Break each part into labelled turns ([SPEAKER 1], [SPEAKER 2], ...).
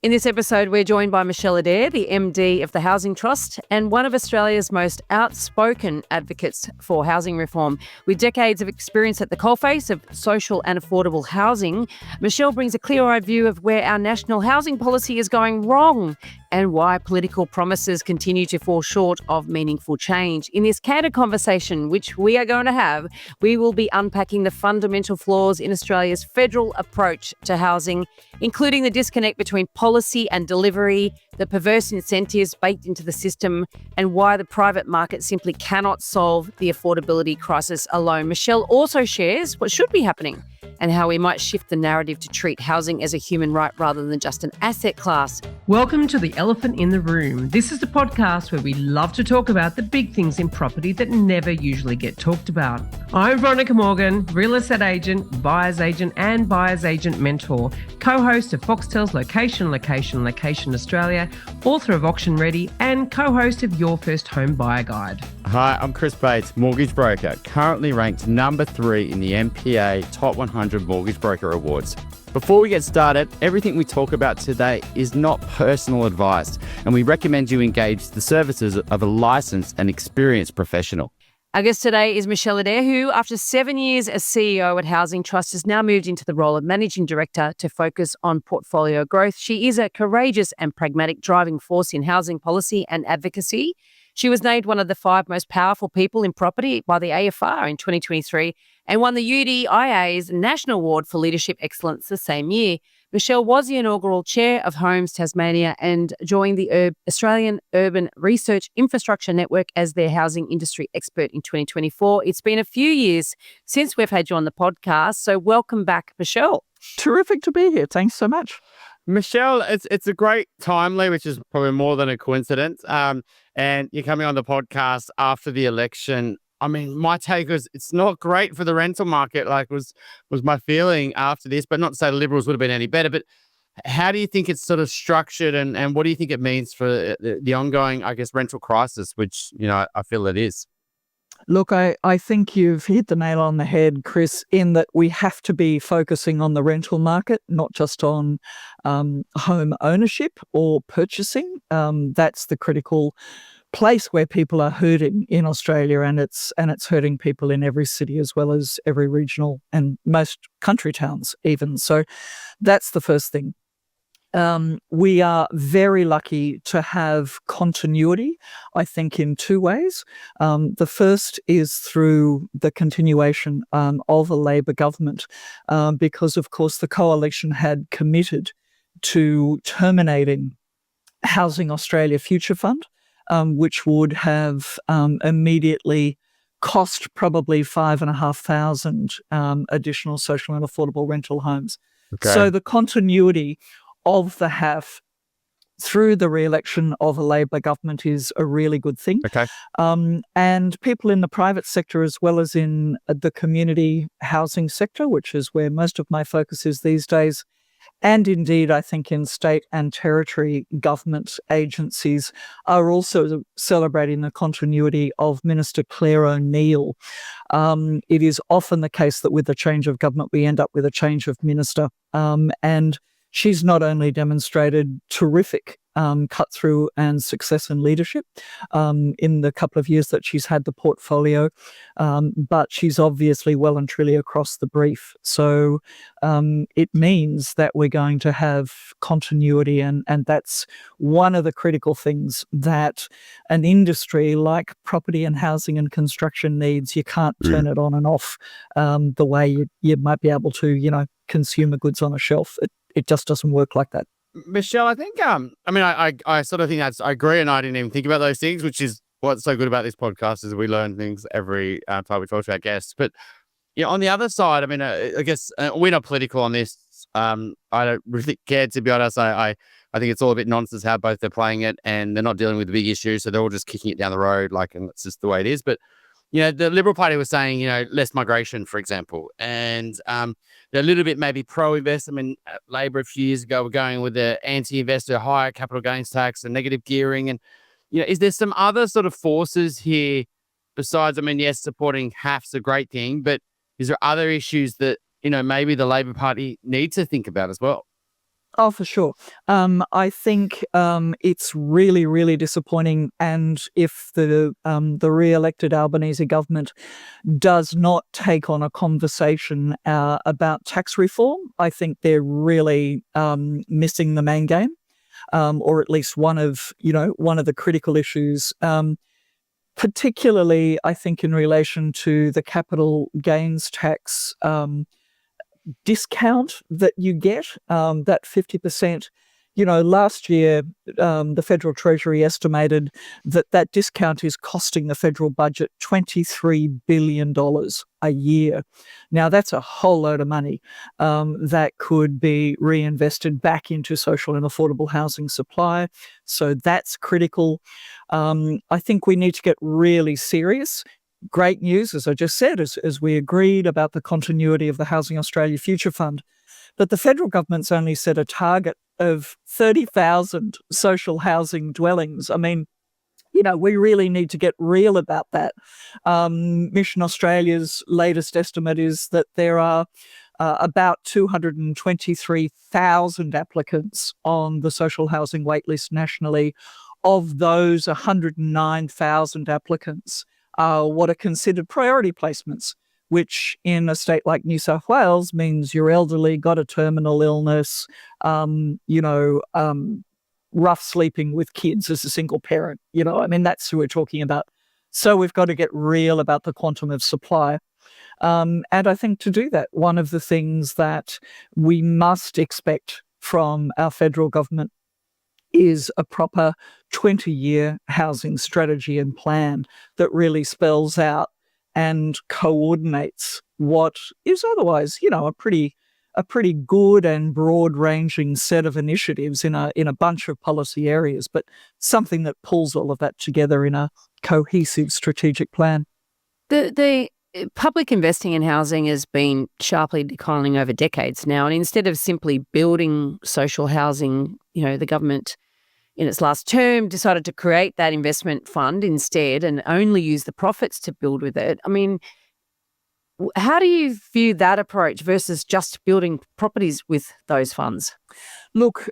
[SPEAKER 1] In this episode, we're joined by Michele Adair, the MD of the Housing Trust and one of Australia's most outspoken advocates for housing reform. With decades of experience at the coalface of social and affordable housing, Michele brings a clear-eyed view of where our national housing policy is going wrong and why political promises continue to fall short of meaningful change. In this candid conversation, which we are going to have, we will be unpacking the fundamental flaws in Australia's federal approach to housing, including the disconnect between policy and delivery, the perverse incentives baked into the system, and why the private market simply cannot solve the affordability crisis alone. Michele also shares what should be happening and how we might shift the narrative to treat housing as a human right rather than just an asset class.
[SPEAKER 2] Welcome to The Elephant in the Room. This is the podcast where we love to talk about the big things in property that never usually get talked about. I'm Veronica Morgan, real estate agent, buyer's agent and buyer's agent mentor, co-host of Foxtel's Location Australia, author of Auction Ready and co-host of Your First Home Buyer Guide.
[SPEAKER 3] Hi, I'm Chris Bates, mortgage broker, currently ranked number 3 in the MPA Top 100 Mortgage Broker Awards. Before we get started, everything we talk about today is not personal advice, and we recommend you engage the services of a licensed and experienced professional.
[SPEAKER 1] Our guest today is Michele Adair, who, after 7 years as CEO at Housing Trust, has now moved into the role of Managing Director to focus on portfolio growth. She is a courageous and pragmatic driving force in housing policy and advocacy. She was named one of the 5 most powerful people in property by the AFR in 2023 and won the UDIA's National Award for Leadership Excellence the same year. Michele was the inaugural chair of Homes Tasmania and joined the Australian Urban Research Infrastructure Network as their housing industry expert in 2024. It's been a few years since we've had you on the podcast, so welcome back, Michele.
[SPEAKER 4] Terrific to be here. Thanks so much.
[SPEAKER 3] Michele, it's a great timely, which is probably more than a coincidence. And you're coming on the podcast after the election. I mean, my take was it's not great for the rental market, like was my feeling after this, but not to say the Liberals would have been any better, but how do you think it's sort of structured and what do you think it means for the ongoing, I guess, rental crisis, which, you know, I feel it is?
[SPEAKER 4] Look, I think you've hit the nail on the head, Chris, in that we have to be focusing on the rental market, not just on home ownership or purchasing. That's the critical place where people are hurting in Australia, and it's hurting people in every city as well as every regional and most country towns even. So that's the first thing. We are very lucky to have continuity, I think, in 2 ways. The first is through the continuation of a Labor government, because, of course, the coalition had committed to terminating Housing Australia Future Fund, which would have immediately cost probably 5,500 additional social and affordable rental homes.
[SPEAKER 3] Okay.
[SPEAKER 4] So the continuity of the HAAF through the re-election of a Labor government is a really good thing.
[SPEAKER 3] Okay.
[SPEAKER 4] And people in the private sector as well as in the community housing sector, which is where most of my focus is these days, and indeed I think in state and territory government agencies, are also celebrating the continuity of Minister Claire O'Neill. It is often the case that with a change of government we end up with a change of minister, and she's not only demonstrated terrific cut-through and success in leadership in the couple of years that she's had the portfolio, but she's obviously well and truly across the brief. So it means that we're going to have continuity, and that's one of the critical things that an industry like property and housing and construction needs. You can't turn it on and off the way you might be able to, you know, consumer goods on a shelf. It just doesn't work like that.
[SPEAKER 3] Michele, I think, I sort of think I agree, and I didn't even think about those things, which is what's so good about this podcast is we learn things every time we talk to our guests. But, you know, on the other side, I mean, I guess we're not political on this. I don't really care, to be honest. I think it's all a bit nonsense how both they're playing it, and they're not dealing with the big issues, so they're all just kicking it down the road, and it's just the way it is. But, you know, the Liberal Party was saying, you know, less migration, for example, and they're a little bit maybe pro-invest. I mean, Labor a few years ago were going with the anti-investor, higher capital gains tax and negative gearing. And, you know, is there some other sort of forces here besides, I mean, yes, supporting HAAF's a great thing, but is there other issues that, you know, maybe the Labor Party needs to think about as well?
[SPEAKER 4] Oh, for sure. I think it's really, really disappointing. And if the re-elected Albanese government does not take on a conversation about tax reform, I think they're really missing the main game, or at least one of the critical issues. Particularly, I think, in relation to the capital gains tax discount that you get, that 50%. Last year, the Federal Treasury estimated that discount is costing the federal budget $23 billion a year. Now, that's a whole load of money that could be reinvested back into social and affordable housing supply. So that's critical. I think we need to get really serious. Great news, as I just said, as we agreed about the continuity of the Housing Australia Future Fund. But the federal government's only set a target of 30,000 social housing dwellings. I mean, we really need to get real about that. Mission Australia's latest estimate is that there are about 223,000 applicants on the social housing waitlist nationally. Of those, 109,000 applicants are what are considered priority placements, which in a state like New South Wales means you're elderly, got a terminal illness, rough sleeping with kids as a single parent. That's who we're talking about. So we've got to get real about the quantum of supply. And I think to do that, one of the things that we must expect from our federal government is a proper 20-year housing strategy and plan that really spells out and coordinates what is otherwise, a pretty good and broad-ranging set of initiatives in a bunch of policy areas, but something that pulls all of that together in a cohesive strategic plan.
[SPEAKER 1] The public investing in housing has been sharply declining over decades now, and instead of simply building social housing, the government in its last term decided to create that investment fund instead and only use the profits to build with it. I mean, how do you view that approach versus just building properties with those funds?
[SPEAKER 4] Look,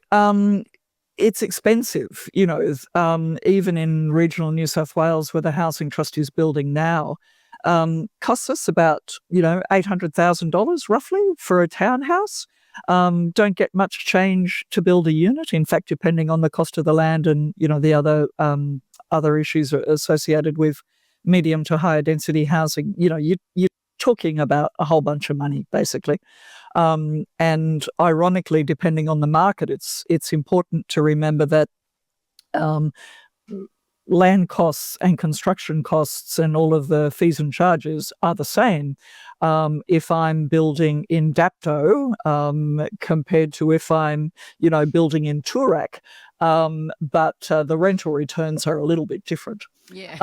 [SPEAKER 4] it's expensive, even in regional New South Wales where the Housing Trust is building now. Costs us about, $800,000 roughly for a townhouse. Don't get much change to build a unit. In fact, depending on the cost of the land and, the other issues associated with medium to higher density housing, you're talking about a whole bunch of money, basically. And ironically, depending on the market, it's important to remember that land costs and construction costs and all of the fees and charges are the same if I'm building in Dapto compared to if I'm, building in Toorak. But the rental returns are a little bit different.
[SPEAKER 1] Yeah.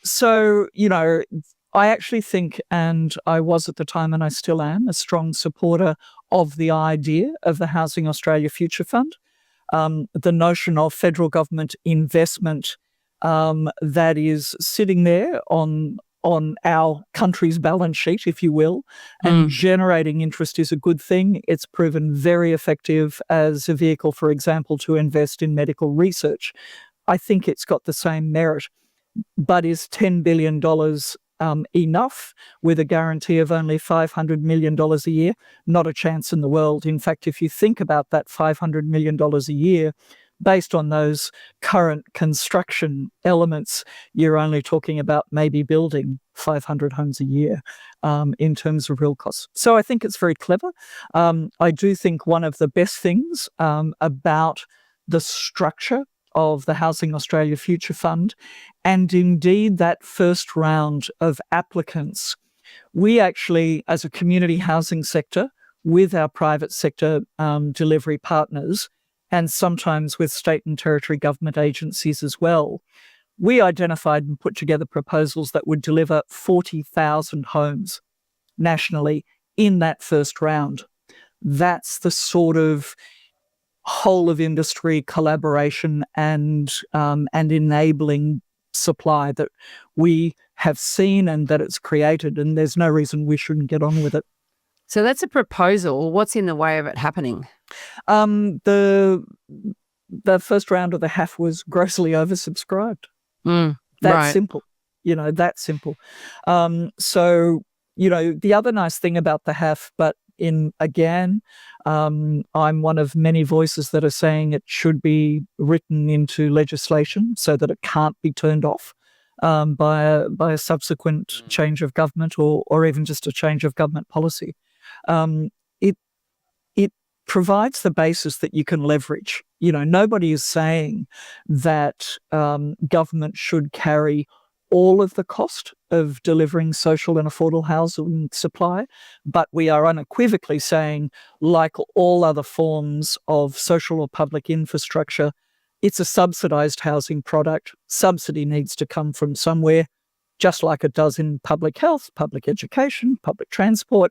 [SPEAKER 4] So, I actually think, and I was at the time and I still am, a strong supporter of the idea of the Housing Australia Future Fund. The notion of federal government investment that is sitting there on our country's balance sheet, if you will, and generating interest is a good thing. It's proven very effective as a vehicle, for example, to invest in medical research. I think it's got the same merit. But is $10 billion enough with a guarantee of only $500 million a year? Not a chance in the world. In fact, if you think about that $500 million a year, based on those current construction elements, you're only talking about maybe building 500 homes a year in terms of real costs. So I think it's very clever. I do think one of the best things about the structure of the Housing Australia Future Fund, and indeed that first round of applicants, we actually, as a community housing sector, with our private sector delivery partners, and sometimes with state and territory government agencies as well, we identified and put together proposals that would deliver 40,000 homes nationally in that first round. That's the sort of whole of industry collaboration and enabling supply that we have seen and that it's created, and there's no reason we shouldn't get on with it.
[SPEAKER 1] So that's a proposal. What's in the way of it happening?
[SPEAKER 4] The first round of the HAAF was grossly oversubscribed. That's
[SPEAKER 1] right.
[SPEAKER 4] simple. That's simple. So, the other nice thing about the HAAF, but I'm one of many voices that are saying it should be written into legislation so that it can't be turned off by a subsequent change of government or even just a change of government policy. It provides the basis that you can leverage. Nobody is saying that government should carry all of the cost of delivering social and affordable housing supply, but we are unequivocally saying, like all other forms of social or public infrastructure, it's a subsidised housing product. Subsidy needs to come from somewhere, just like it does in public health, public education, public transport.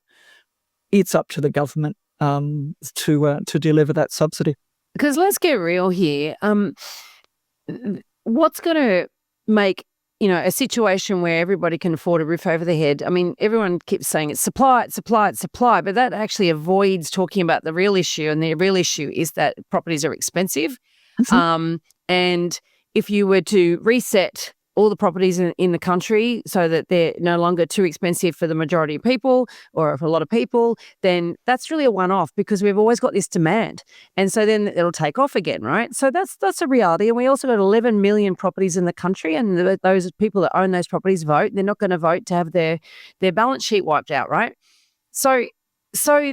[SPEAKER 4] It's up to the government to deliver that subsidy.
[SPEAKER 1] Because let's get real here. What's going to make a situation where everybody can afford a roof over their head? I mean, everyone keeps saying it's supply, but that actually avoids talking about the real issue. And the real issue is that properties are expensive. And if you were to reset all the properties in the country so that they're no longer too expensive for the majority of people or for a lot of people, then that's really a one-off because we've always got this demand. And so then it'll take off again, right? So that's a reality. And we also got 11 million properties in the country, and those people that own those properties vote. They're not going to vote to have their balance sheet wiped out, right? So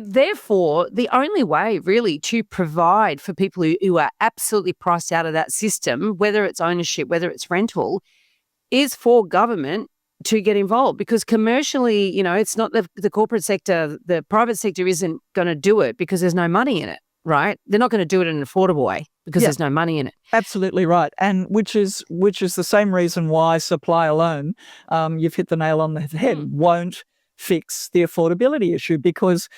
[SPEAKER 1] therefore, the only way really to provide for people who are absolutely priced out of that system, whether it's ownership, whether it's rental, is for government to get involved, because commercially, it's not the corporate sector, the private sector isn't going to do it because there's no money in it, right? They're not going to do it in an affordable way because there's no money in it.
[SPEAKER 4] Absolutely right. And which is the same reason why supply alone, you've hit the nail on the head, won't fix the affordability issue, because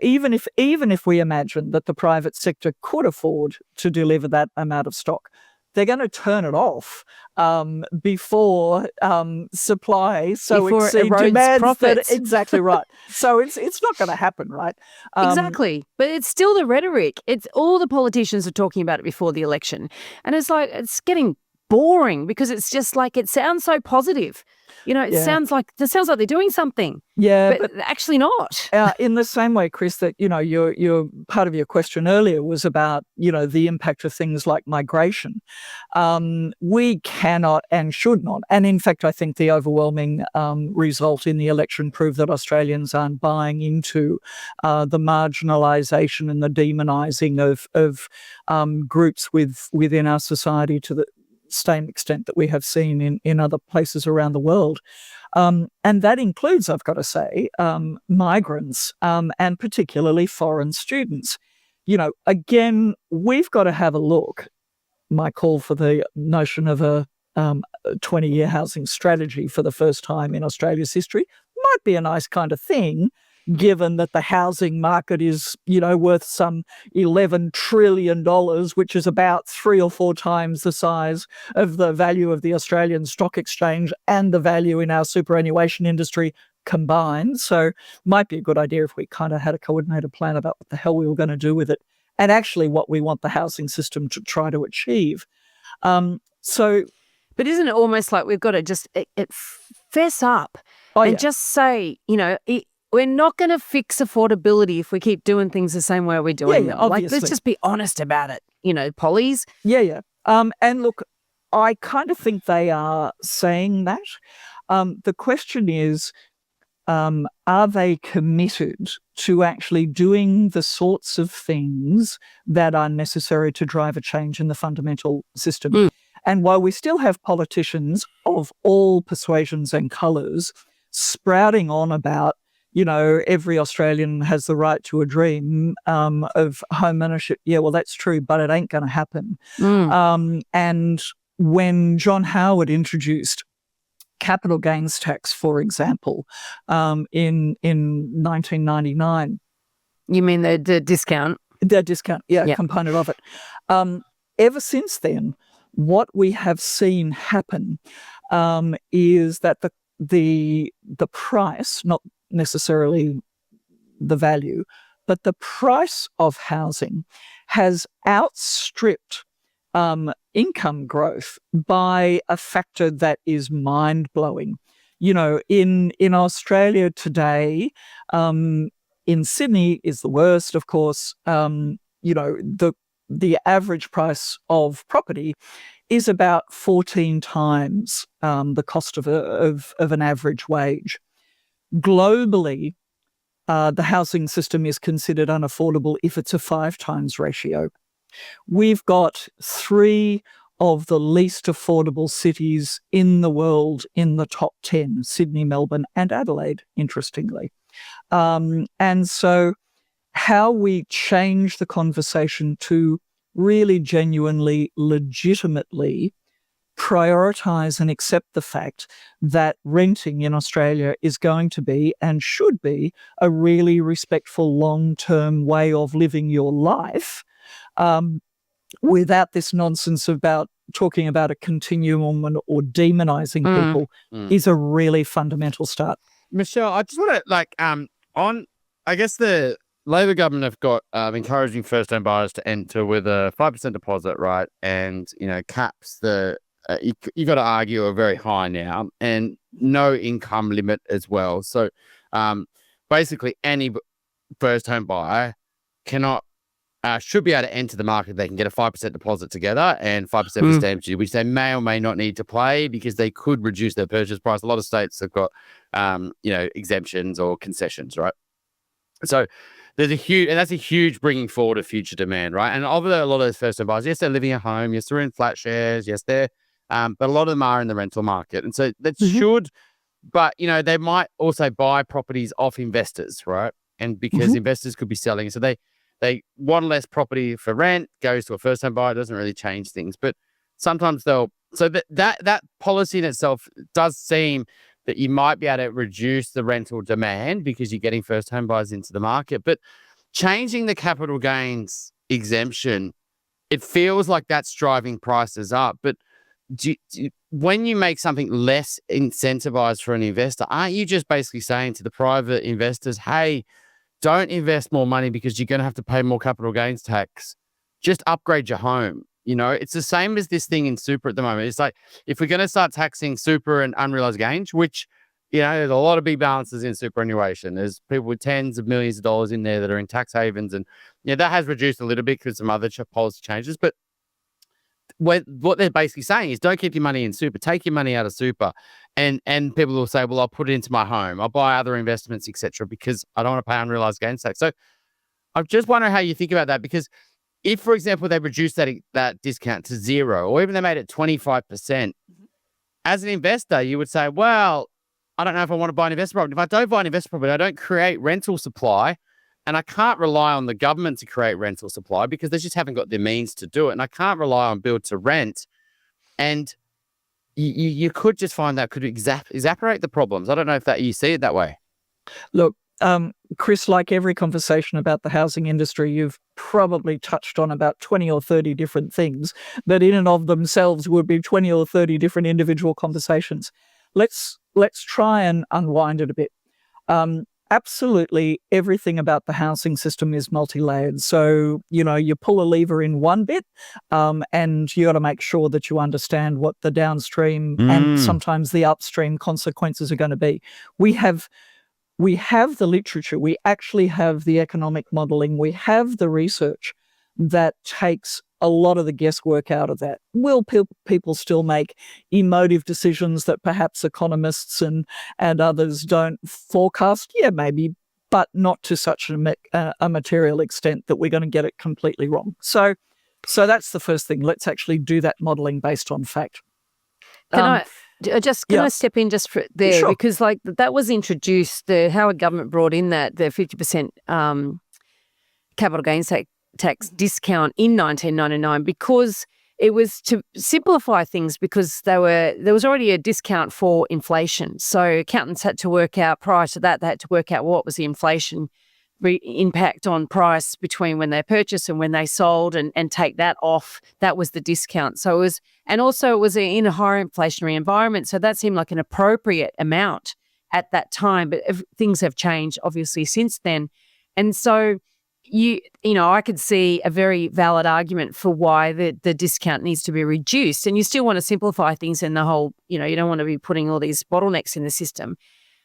[SPEAKER 4] even if we imagine that the private sector could afford to deliver that amount of stock, they're going to turn it off before supply exceed demand. Exactly right. So it's not going to happen, right?
[SPEAKER 1] Exactly. But it's still the rhetoric. It's all the politicians are talking about it before the election. And it's like, it's getting boring because it's just like, it sounds so positive. It sounds like they're doing something.
[SPEAKER 4] Yeah,
[SPEAKER 1] but actually not.
[SPEAKER 4] In the same way, Chris, that your part of your question earlier was about the impact of things like migration. We cannot and should not, and in fact, I think the overwhelming result in the election proved that Australians aren't buying into the marginalisation and the demonising of groups within our society to the same extent that we have seen in other places around the world. And that includes, I've got to say, migrants and particularly foreign students. Again, we've got to have a look. My call for the notion of a 20-year housing strategy for the first time in Australia's history might be a nice kind of thing, given that the housing market is, worth some $11 trillion, which is about 3 or 4 times the size of the value of the Australian Stock Exchange and the value in our superannuation industry combined. So might be a good idea if we kind of had a coordinated plan about what the hell we were going to do with it and actually what we want the housing system to try to achieve. But
[SPEAKER 1] isn't it almost like we've got to just fess up and just say, we're not going to fix affordability if we keep doing things the same way we're doing them.
[SPEAKER 4] Obviously.
[SPEAKER 1] Like, let's just be honest about it, Polly's.
[SPEAKER 4] Yeah. And look, I kind of think they are saying that. The question is, are they committed to actually doing the sorts of things that are necessary to drive a change in the fundamental system? And while we still have politicians of all persuasions and colours sprouting on about, every Australian has the right to a dream of home ownership. Yeah, well, that's true, but it ain't going to happen. And when John Howard introduced capital gains tax, for example, in 1999.
[SPEAKER 1] You mean the discount?
[SPEAKER 4] The discount, component of it. Ever since then, what we have seen happen is that the price, not necessarily the value, but the price of housing has outstripped income growth by a factor that is mind-blowing. You know, in Australia today, in Sydney is the worst, of course. You know, the average price of property is about 14 times the cost of an average wage. Globally, the housing system is considered unaffordable if it's a 5 times ratio. We've got 3 of the least affordable cities in the world in the top 10, Sydney, Melbourne, and Adelaide, interestingly. And so how we change the conversation to really genuinely, legitimately prioritise and accept the fact that renting in Australia is going to be and should be a really respectful long-term way of living your life, without this nonsense about talking about a continuum or demonising people, is a really fundamental start.
[SPEAKER 3] Michelle, I just want to I guess the Labor government have got encouraging first-home buyers to enter with a 5% deposit, right? And, you know, caps you got to argue are very high now, and no income limit as well. So basically any first-home buyer should be able to enter the market. They can get a 5% deposit together and 5% for stamp duty, which they may or may not need to pay because they could reduce their purchase price. A lot of states have got, exemptions or concessions, right? So that's a huge bringing forward of future demand, right? And of a lot of those first-home buyers, yes, they're living at home. Yes, they're in flat shares. Yes, but a lot of them are in the rental market. And so that should, but, you know, they might also buy properties off investors, right? And because investors could be selling. So they want less property for rent, goes to a first-home buyer, doesn't really change things. But sometimes so that policy in itself does seem that you might be able to reduce the rental demand because you're getting first-home buyers into the market. But changing the capital gains exemption, it feels like that's driving prices up. But when you make something less incentivized for an investor, aren't you just basically saying to the private investors, hey, don't invest more money because you're going to have to pay more capital gains tax. Just upgrade your home. You know, it's the same as this thing in super at the moment. It's like, if we're going to start taxing super and unrealized gains, which, you know, there's a lot of big balances in superannuation. There's people with tens of millions of dollars in there that are in tax havens. And, yeah, that has reduced a little bit because some other policy changes. But what they're basically saying is don't keep your money in super, take your money out of super. And people will say, well, I'll put it into my home. I'll buy other investments, etc., because I don't want to pay unrealized gains tax. So I'm just wondering how you think about that, because if, for example, they reduced that discount to 0, or even they made it 25%, as an investor, you would say, well, I don't know if I want to buy an investment property. If I don't buy an investment property, I don't create rental supply, and I can't rely on the government to create rental supply because they just haven't got the means to do it. And I can't rely on build to rent. And you could just find that could evaporate the problems. I don't know if you see it that way.
[SPEAKER 4] Look, Chris, like every conversation about the housing industry, you've probably touched on about 20 or 30 different things that in and of themselves would be 20 or 30 different individual conversations. Let's try and unwind it a bit. Absolutely everything about the housing system is multi-layered. So, you know, you pull a lever in one bit and you got to make sure that you understand what the downstream and sometimes the upstream consequences are going to be. We have the literature, we actually have the economic modelling, we have the research that takes a lot of the guesswork out of that. Will people still make emotive decisions that perhaps economists and others don't forecast? Yeah, maybe, but not to such a material extent that we're going to get it completely wrong. So that's the first thing. Let's actually do that modelling based on fact.
[SPEAKER 1] Can I step in just for there? Sure. Because like that was introduced, the Howard government brought in the 50% capital gains tax discount in 1999 because it was to simplify things, because there was already a discount for inflation. So accountants had to work out, prior to that, they had to work out what was the inflation impact on price between when they purchased and when they sold, and take that off. That was the discount. So it was, and also it was in a higher inflationary environment. So that seemed like an appropriate amount at that time. But things have changed obviously since then. And so I could see a very valid argument for why the discount needs to be reduced, and you still want to simplify things in the whole, you don't want to be putting all these bottlenecks in the system.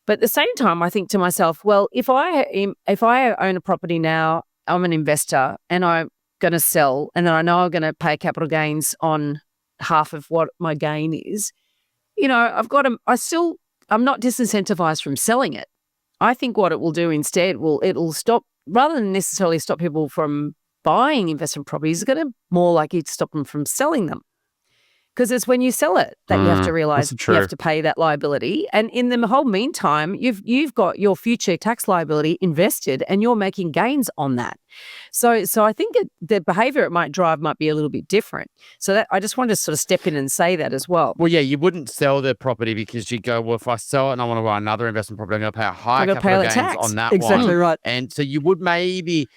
[SPEAKER 1] But at the same time, I think to myself, well, if I own a property now, I'm an investor and I'm going to sell, and then I know I'm going to pay capital gains on half of what my gain is, I'm not disincentivized from selling it. I think what it will do instead, it'll stop, rather than necessarily stop people from buying investment properties, it's going to more likely stop them from selling them. Because it's when you sell it that you have to realise you have to pay that liability. And in the whole meantime, you've got your future tax liability invested and you're making gains on that. So I think the behaviour it might drive might be a little bit different. So that I just wanted to sort of step in and say that as well.
[SPEAKER 3] Well, yeah, you wouldn't sell the property because you go, well, if I sell it and I want to buy another investment property, I'm going to pay a higher capital gains on that one.
[SPEAKER 4] Exactly right.
[SPEAKER 3] And so you would maybe,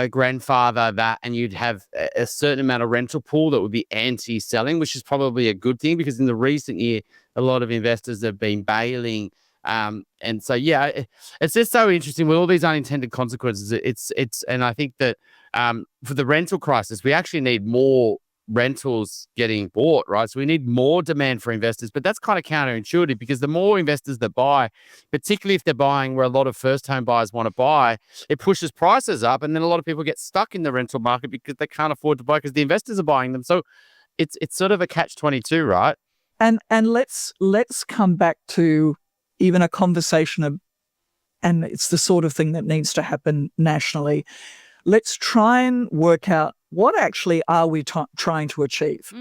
[SPEAKER 3] grandfather that, and you'd have a certain amount of rental pool that would be anti-selling, which is probably a good thing, because in the recent year, a lot of investors have been bailing. And so, it's just so interesting with all these unintended consequences. And I think that for the rental crisis, we actually need more rentals getting bought, right? So we need more demand for investors, but that's kind of counterintuitive, because the more investors that buy, particularly if they're buying where a lot of first home buyers want to buy, it pushes prices up, and then a lot of people get stuck in the rental market because they can't afford to buy because the investors are buying them. So it's sort of a catch-22, right?
[SPEAKER 4] And let's come back to even a conversation of, and it's the sort of thing that needs to happen nationally. Let's try and work out what actually are we trying to achieve.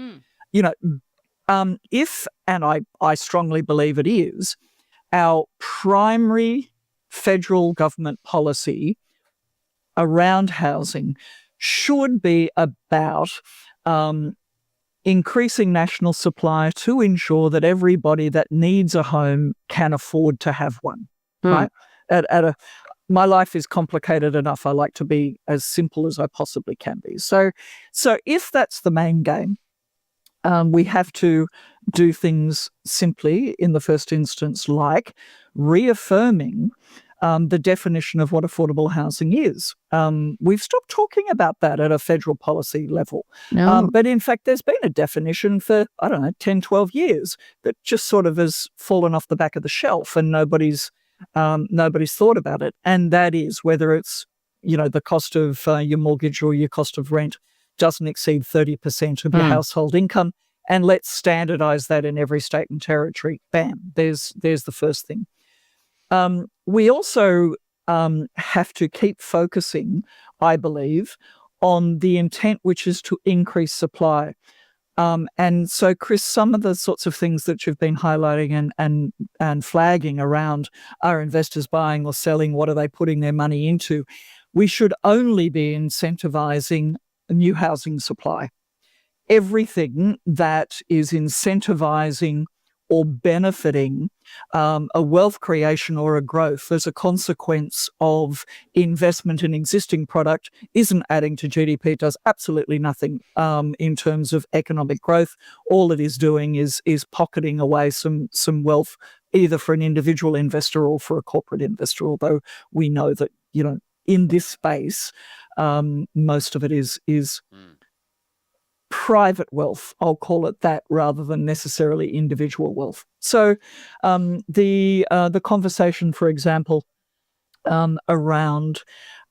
[SPEAKER 4] If, and I strongly believe it is, our primary federal government policy around housing should be about increasing national supply to ensure that everybody that needs a home can afford to have one, right? My life is complicated enough. I like to be as simple as I possibly can be. So if that's the main game, we have to do things simply in the first instance, like reaffirming the definition of what affordable housing is. We've stopped talking about that at a federal policy level.
[SPEAKER 1] No.
[SPEAKER 4] But in fact, there's been a definition for, 10, 12 years that just sort of has fallen off the back of the shelf, and nobody's thought about it. And that is whether it's, the cost of your mortgage or your cost of rent doesn't exceed 30% of your household income. And let's standardize that in every state and territory. Bam, there's the first thing. We also have to keep focusing, I believe, on the intent, which is to increase supply. And so, Chris, some of the sorts of things that you've been highlighting and flagging around, are investors buying or selling? What are they putting their money into? We should only be incentivizing new housing supply. Everything that is incentivizing or benefiting a wealth creation or a growth as a consequence of investment in existing product isn't adding to GDP. It does absolutely nothing in terms of economic growth. All it is doing is pocketing away some wealth, either for an individual investor or for a corporate investor, although we know that, in this space, most of it is private wealth, I'll call it that, rather than necessarily individual wealth. So the conversation, for example, around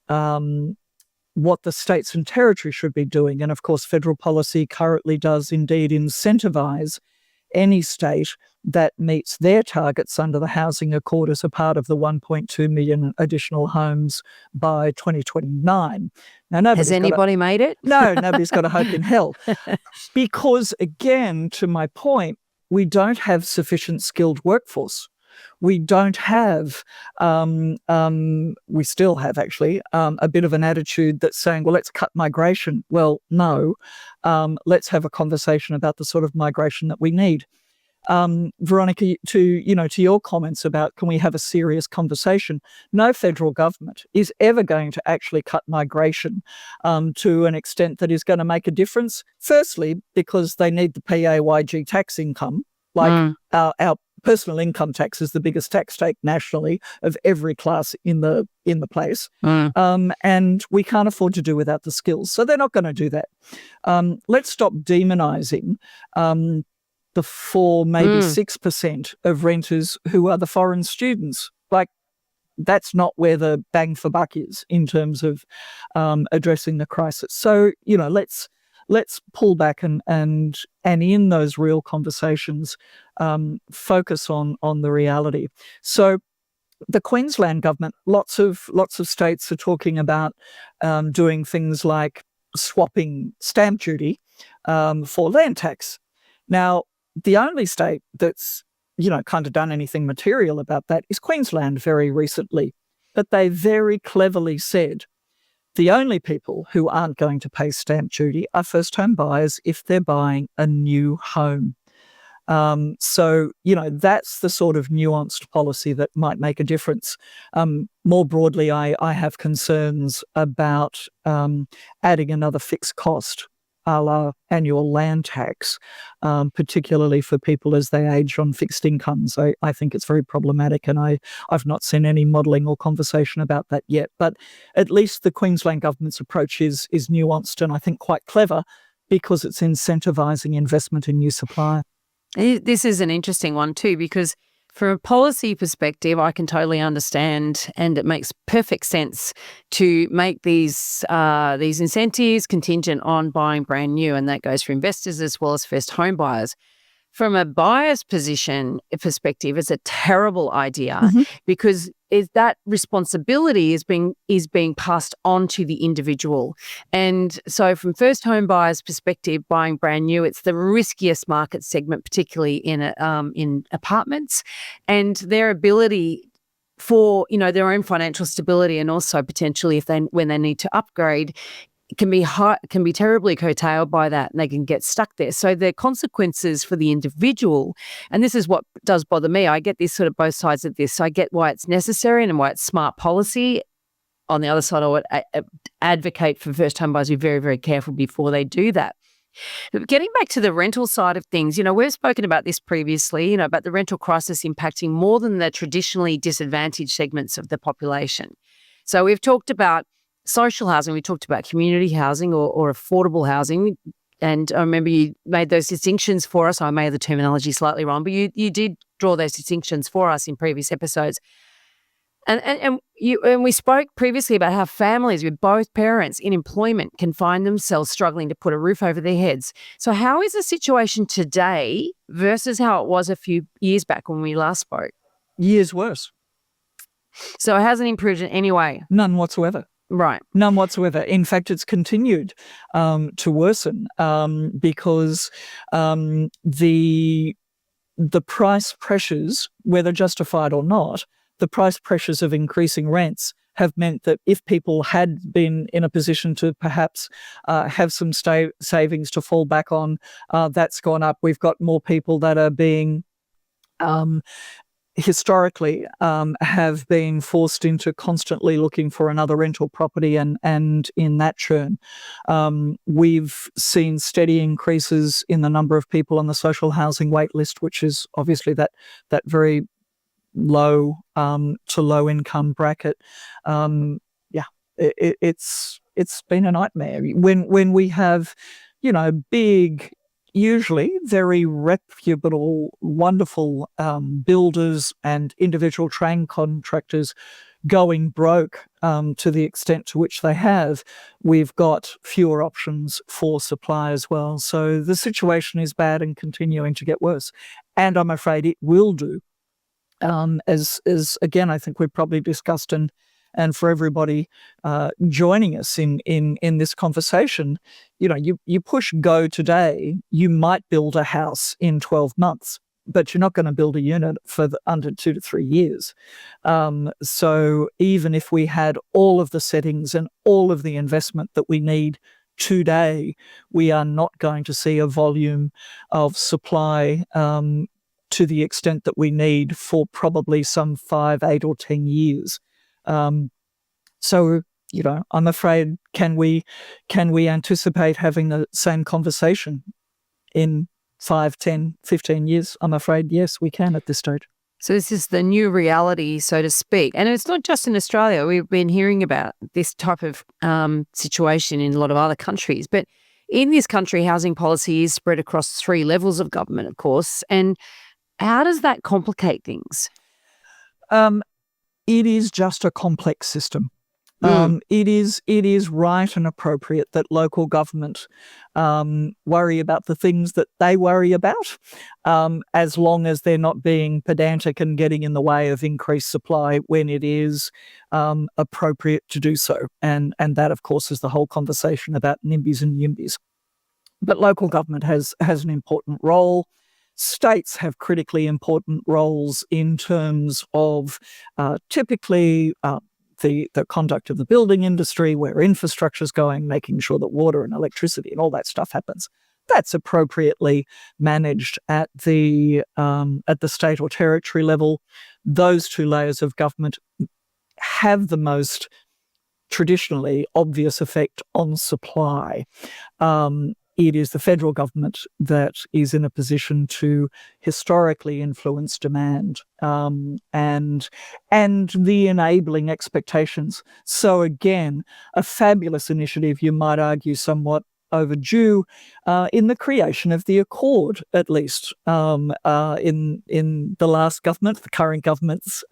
[SPEAKER 4] what the states and territories should be doing, and of course federal policy currently does indeed incentivize any state that meets their targets under the Housing Accord as a part of the 1.2 million additional homes by 2029. Now,
[SPEAKER 1] has anybody made it?
[SPEAKER 4] No, nobody's got a hope in hell. Because, again, to my point, we don't have sufficient skilled workforce. We don't have, we still have actually, a bit of an attitude that's saying, well, let's cut migration. Well, no, let's have a conversation about the sort of migration that we need. Veronica, to your comments about, can we have a serious conversation? No federal government is ever going to actually cut migration to an extent that is going to make a difference. Firstly, because they need the PAYG tax income, like our personal income tax is the biggest tax take nationally of every class in the place. And we can't afford to do without the skills. So they're not going to do that. Let's stop demonising the 4, maybe 6% of renters who are the foreign students. Like, that's not where the bang for buck is in terms of addressing the crisis. So, let's pull back and in those real conversations, focus on the reality. So the Queensland government, lots of states are talking about doing things like swapping stamp duty for land tax. Now, the only state that's kind of done anything material about that is Queensland very recently. But they very cleverly said the only people who aren't going to pay stamp duty are first-home buyers if they're buying a new home. So, that's the sort of nuanced policy that might make a difference. More broadly, I have concerns about adding another fixed cost a la annual land tax, particularly for people as they age on fixed incomes. I think it's very problematic, and I've not seen any modelling or conversation about that yet. But at least the Queensland government's approach is nuanced and I think quite clever, because it's incentivising investment in new supply.
[SPEAKER 1] This is an interesting one too, because from a policy perspective, I can totally understand, and it makes perfect sense to make these incentives contingent on buying brand new, and that goes for investors as well as first home buyers. From a buyer's perspective, it's a terrible idea because that responsibility is being passed on to the individual. And so from first home buyers' perspective, buying brand new, it's the riskiest market segment, particularly in apartments, and their ability for their own financial stability, and also potentially when they need to upgrade, can be terribly curtailed by that, and they can get stuck there. So the consequences for the individual, and this is what does bother me. I get this sort of both sides of this. I get why it's necessary and why it's smart policy. On the other side, I would advocate for first home buyers to be very, very careful before they do that. But getting back to the rental side of things, we've spoken about this previously, about the rental crisis impacting more than the traditionally disadvantaged segments of the population. So we've talked about social housing, we talked about community housing or affordable housing, and I remember you made those distinctions for us. I may have the terminology slightly wrong, but you did draw those distinctions for us in previous episodes. And we spoke previously about how families with both parents in employment can find themselves struggling to put a roof over their heads. So how is the situation today versus how it was a few years back when we last spoke?
[SPEAKER 4] Years worse.
[SPEAKER 1] So it hasn't improved in any way?
[SPEAKER 4] None whatsoever.
[SPEAKER 1] Right.
[SPEAKER 4] None whatsoever. In fact, it's continued to worsen because the price pressures, whether justified or not, the price pressures of increasing rents have meant that if people had been in a position to perhaps have some savings to fall back on, that's gone up. We've got more people that are being historically have been forced into constantly looking for another rental property, and in that churn, we've seen steady increases in the number of people on the social housing wait list, which is obviously that very low to low income bracket. It's been a nightmare when we have big, usually very reputable, wonderful builders and individual train contractors going broke to the extent to which they have. We've got fewer options for supply as well. So the situation is bad and continuing to get worse. And I'm afraid it will do. As again, I think we've probably discussed, and for everybody joining us in this conversation, you push go today, you might build a house in 12 months, but you're not going to build a unit for under 2 to 3 years. So even if we had all of the settings and all of the investment that we need today, we are not going to see a volume of supply to the extent that we need for probably some 5, 8 or 10 years. So, I'm afraid, can we anticipate having the same conversation in 5, 10, 15 years? I'm afraid, yes, we can at this stage.
[SPEAKER 1] So this is the new reality, so to speak. And it's not just in Australia. We've been hearing about this type of situation in a lot of other countries. But in this country, housing policy is spread across 3 levels of government, of course. And how does that complicate things?
[SPEAKER 4] It is just a complex system. It is right and appropriate that local government worry about the things that they worry about, as long as they're not being pedantic and getting in the way of increased supply when it is appropriate to do so. And that, of course, is the whole conversation about NIMBYs and YIMBYs. But local government has an important role. States have critically important roles in terms of typically the conduct of the building industry, where infrastructure is going, making sure that water and electricity and all that stuff happens. That's appropriately managed at the state or territory level. Those 2 layers of government have the most traditionally obvious effect on supply. It is the federal government that is in a position to historically influence demand and the enabling expectations. So again, a fabulous initiative, you might argue somewhat overdue, in the creation of the Accord, at least in the last government, the current government's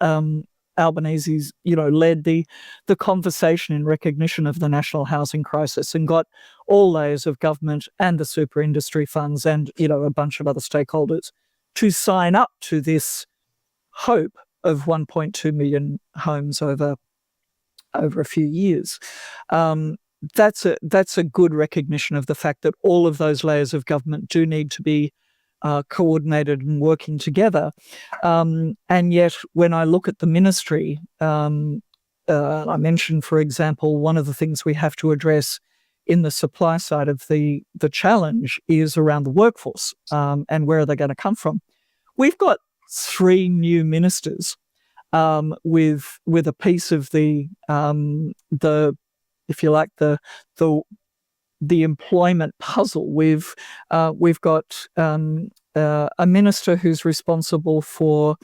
[SPEAKER 4] Albanese's, led the conversation in recognition of the national housing crisis and got all layers of government and the super industry funds and, a bunch of other stakeholders to sign up to this hope of 1.2 million homes over a few years. That's a good recognition of the fact that all of those layers of government do need to be coordinated and working together. And yet, when I look at the ministry, I mentioned, for example, one of the things we have to address in the supply side of the challenge is around the workforce and where are they going to come from. We've got 3 new ministers with a piece of the if you like, the employment puzzle. We've got a minister who's responsible for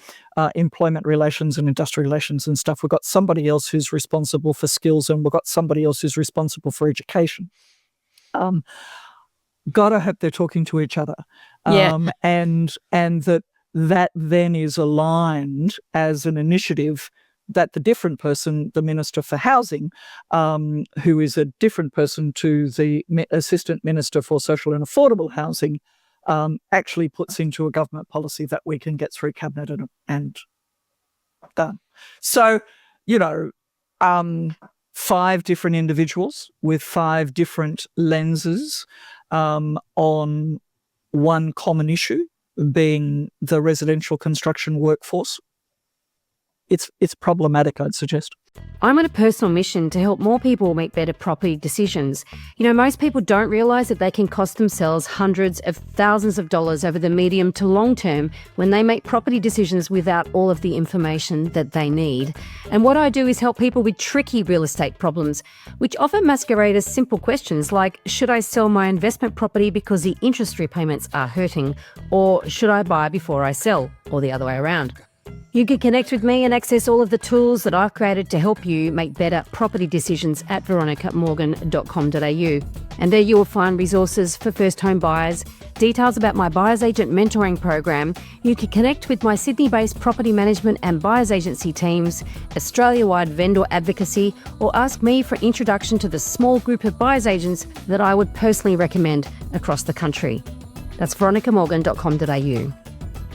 [SPEAKER 4] employment relations and industrial relations and stuff. We've got somebody else who's responsible for skills, and we've got somebody else who's responsible for education. Gotta hope they're talking to each other, and that then is aligned as an initiative that the different person, the Minister for Housing, who is a different person to the Assistant Minister for Social and Affordable Housing, actually puts into a government policy that we can get through Cabinet and done. So, 5 different individuals with 5 different lenses on one common issue, being the residential construction workforce. It's problematic, I'd suggest.
[SPEAKER 1] I'm on a personal mission to help more people make better property decisions. Most people don't realise that they can cost themselves hundreds of thousands of dollars over the medium to long term when they make property decisions without all of the information that they need. And what I do is help people with tricky real estate problems, which often masquerade as simple questions like, should I sell my investment property because the interest repayments are hurting? Or should I buy before I sell? Or the other way around. You can connect with me and access all of the tools that I've created to help you make better property decisions at veronicamorgan.com.au. And there you will find resources for first home buyers, details about my buyer's agent mentoring program. You can connect with my Sydney-based property management and buyer's agency teams, Australia-wide vendor advocacy, or ask me for introduction to the small group of buyer's agents that I would personally recommend across the country. That's veronicamorgan.com.au.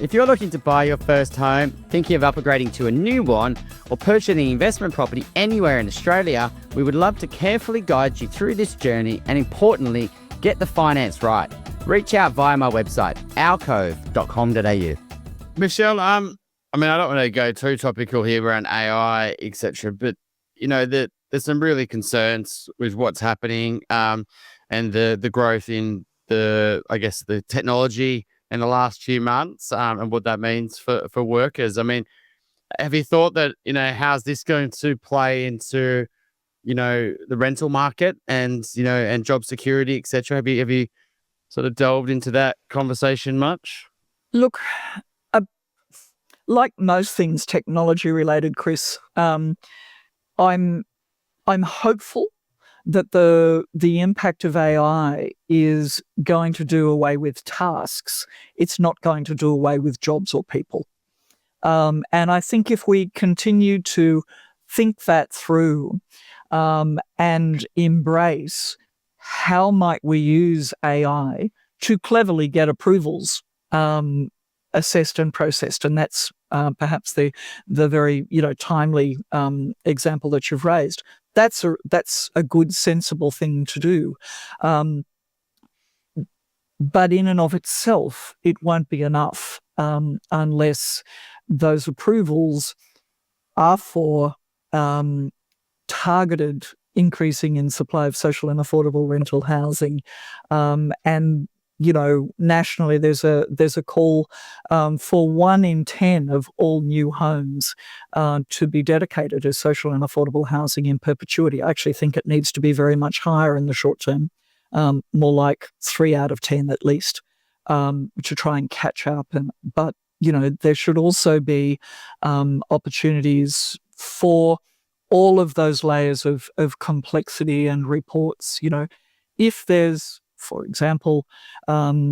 [SPEAKER 5] If you're looking to buy your first home, thinking of upgrading to a new one, or purchasing an investment property anywhere in Australia, we would love to carefully guide you through this journey and, importantly, get the finance right. Reach out via my website, alcove.com.au.
[SPEAKER 3] Michelle, I don't want to go too topical here around AI, etc., but there's some really concerns with what's happening and the growth in the technology in the last few months and what that means for workers. Have you thought that, how's this going to play into, the rental market and, and job security, et cetera? Have you sort of delved into that conversation much?
[SPEAKER 4] Look, uh, like most things technology related, Chris, I'm hopeful that the impact of AI is going to do away with tasks. It's not going to do away with jobs or people. And I think if we continue to think that through and embrace how might we use AI to cleverly get approvals assessed and processed, and that's perhaps the very timely example that you've raised. That's a good, sensible thing to do. But in and of itself, it won't be enough unless those approvals are for targeted increasing in supply of social and affordable rental housing. And, nationally there's a call for 1 in 10 of all new homes to be dedicated as social and affordable housing in perpetuity. I actually think it needs to be very much higher in the short term, more like 3 out of 10 at least, to try and catch up. But there should also be opportunities for all of those layers of complexity and reports. If there's, for example, a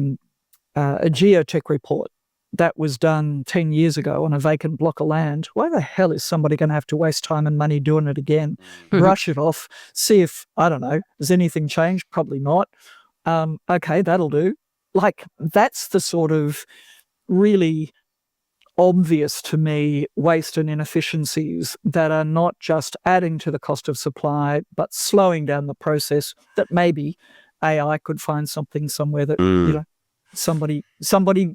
[SPEAKER 4] geotech report that was done 10 years ago on a vacant block of land, why the hell is somebody going to have to waste time and money doing it again? Brush it off, see if, I don't know, has anything changed? Probably not. Okay, that'll do. Like, that's the sort of really obvious to me waste and inefficiencies that are not just adding to the cost of supply, but slowing down the process, that maybe AI could find something somewhere that, somebody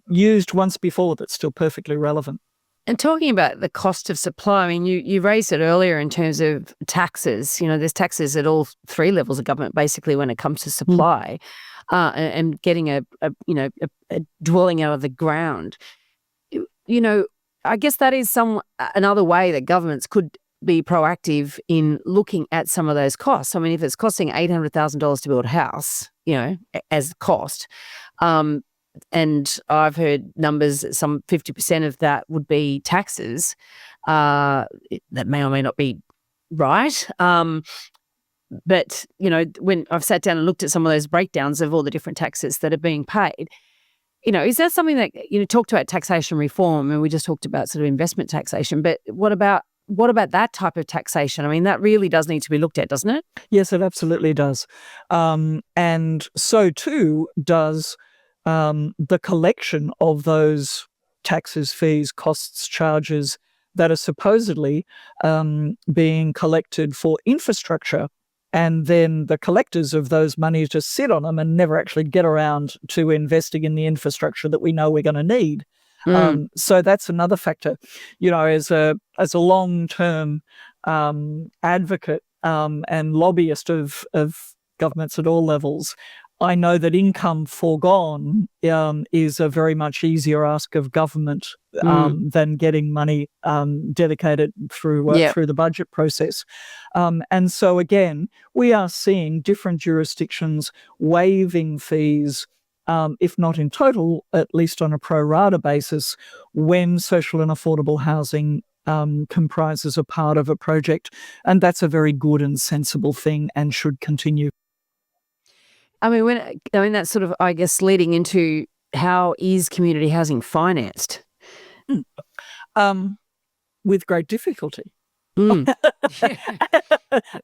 [SPEAKER 4] used once before that's still perfectly relevant.
[SPEAKER 1] And talking about the cost of supply, I mean, you raised it earlier in terms of taxes. There's taxes at all 3 levels of government, basically, when it comes to supply and getting a dwelling out of the ground. I guess that is another way that governments could be proactive in looking at some of those costs. I mean, if it's costing $800,000 to build a house, as cost, and I've heard numbers, some 50% of that would be taxes. That may or may not be right. But, when I've sat down and looked at some of those breakdowns of all the different taxes that are being paid, is that something that, talked about taxation reform, and we just talked about sort of investment taxation, but what about that type of taxation? I mean, that really does need to be looked at, doesn't it?
[SPEAKER 4] Yes, it absolutely does. And so too does the collection of those taxes, fees, costs, charges that are supposedly being collected for infrastructure, and then the collectors of those monies just sit on them and never actually get around to investing in the infrastructure that we know we're going to need. So that's another factor. As a long-term advocate and lobbyist of governments at all levels, I know that income foregone is a very much easier ask of government than getting money dedicated through the budget process. And so again, we are seeing different jurisdictions waiving fees, if not in total, at least on a pro rata basis, when social and affordable housing comprises a part of a project. And that's a very good and sensible thing and should continue.
[SPEAKER 1] I mean, that's sort of, I guess, leading into how is community housing financed?
[SPEAKER 4] With great difficulty.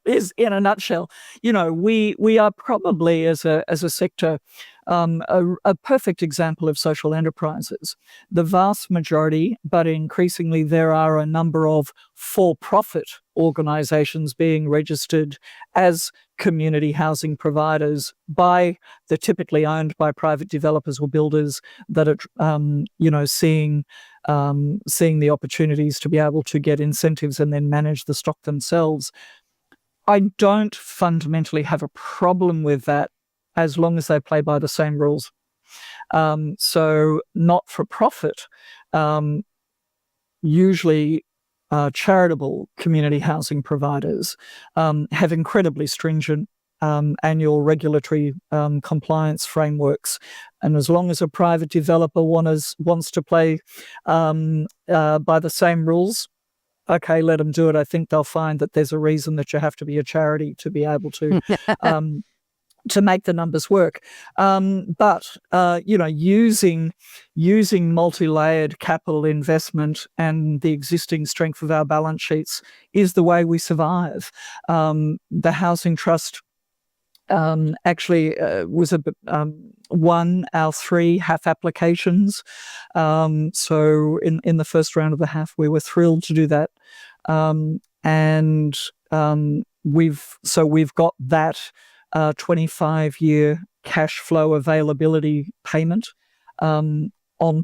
[SPEAKER 4] Is in a nutshell. We are probably as a sector a perfect example of social enterprises. The vast majority, but increasingly there are a number of for-profit organisations being registered as community housing providers they're typically owned by private developers or builders that are seeing the opportunities to be able to get incentives and then manage the stock themselves. I don't fundamentally have a problem with that as long as they play by the same rules. So not-for-profit, usually charitable community housing providers have incredibly stringent annual regulatory compliance frameworks. And as long as a private developer wants to play by the same rules, okay, let them do it. I think they'll find that there's a reason that you have to be a charity to be able to make the numbers work. But using multi-layered capital investment and the existing strength of our balance sheets is the way we survive. The Housing Trust actually was won our 3 HAAF applications. So in the first round of the HAAF, we were thrilled to do that. And we've got that 25-year cash flow availability payment on